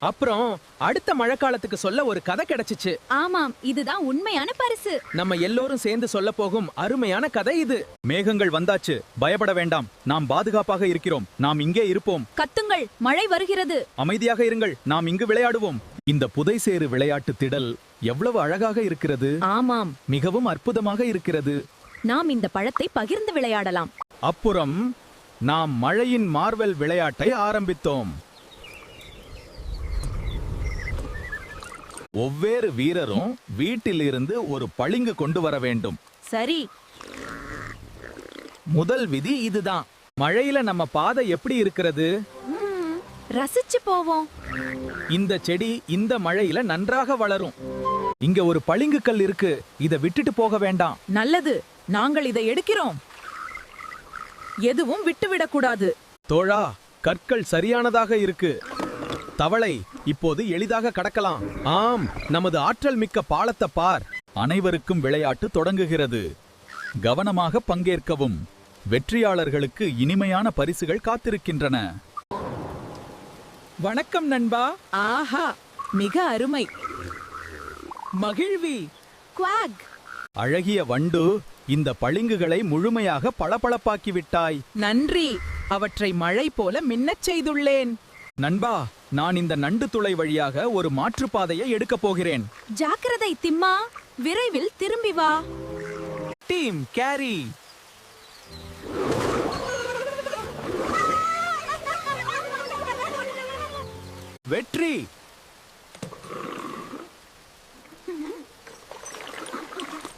அப்புறம் அடுத்த மழைக்காலத்துக்கு சொல்ல ஒரு கதை கிடைச்சிச்சு. ஆமாம், இதுதான் உண்மையான பரிசு. நம்ம எல்லோரும் சேர்ந்து சொல்ல போகும் அருமையான கதை இது. மேகங்கள் வந்தாச்சு, பயப்பட வேண்டாம், நாம் பாதுகாப்பாக இருக்கிறோம், நாம் இங்கே இருப்போம். கத்துங்கள், மழை வருகிறது. அமைதியாக இருங்கள், நாம் இங்கு விளையாடுவோம். இந்த புதைசேறு விளையாட்டு திடல் எவ்வளவு அழகாக இருக்கிறது. ஆமாம், மிகவும் அற்புதமாக இருக்கிறது. நாம் இந்த பழத்தை பகிர்ந்து விளையாடலாம். அப்புறம் நாம் மழையின் மார்வெல் விளையாட்டை ஆரம்பித்தோம். ஒவ்வொரு வீரரும் வீட்டிலிருந்து ஒரு பளிங்கு கொண்டு வர வேண்டும். சரி. முதல் விதி இதுதான். மழையில நம்ம பாதை எப்படி இருக்கிறது? ரசிச்சு போவோம். இந்த செடி இந்த மழையில நன்றாக வளரும். இங்க ஒரு பளிங்கு கல் இருக்கு, இத விட்டுட்டு போக வேண்டாம். நல்லது, நாங்கள் இதை எடுக்கிறோம். எதுவும் விட்டுவிடக்கூடாது. தோழா, கற்கள் சரியானதாக இருக்கு. தவளை, இப்போது எளிதாக கடக்கலாம். ஆம், நமது ஆற்றல் மிக்க பாலத்தை பார். அனைவருக்கும் விளையாட்டு தொடங்குகிறது. கவனமாக பங்கேற்கவும். வெற்றியாளர்களுக்கு இனிமையான பரிசுகள் காத்திருக்கின்றன. வணக்கம் நண்பா. ஆஹா, மிக அருமை. மகிழ்வி. குவாக். அழகிய வண்டு, இந்த பளிங்குகளை முழுமையாக பளபளப்பாக்கி விட்டாய். நன்றி, அவற்றை மழை போல மின்னச் செய்துள்ளேன். நண்பா, நான் இந்த நண்டு துளை வழியாக ஒரு மாற்றுப்பாதையை எடுக்கப் போகிறேன். ஜாக்கிரதை திம்மா, விரைவில் திரும்பி வா. Team carry. வெற்றி.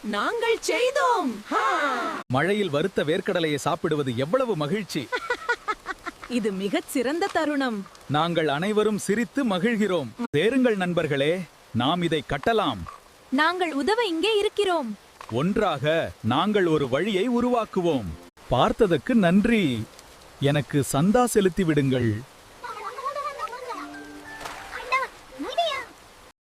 நாங்கள் செய்தோம். மழையில் வறுத்த வேர்க்கடலையை சாப்பிடுவது எவ்வளவு மகிழ்ச்சி. இது மிகச் சிறந்த தருணம். நாங்கள் அனைவரும் சிரித்து மகிழ்கிறோம். சேருங்கள் நண்பர்களே, நாம் இதை கட்டலாம். நாங்கள் உதவ இங்கே இருக்கிறோம். ஒன்றாக நாங்கள் ஒரு வழியை உருவாக்குவோம். பார்த்ததற்கு நன்றி. எனக்கு சந்தா செலுத்தி விடுங்கள்.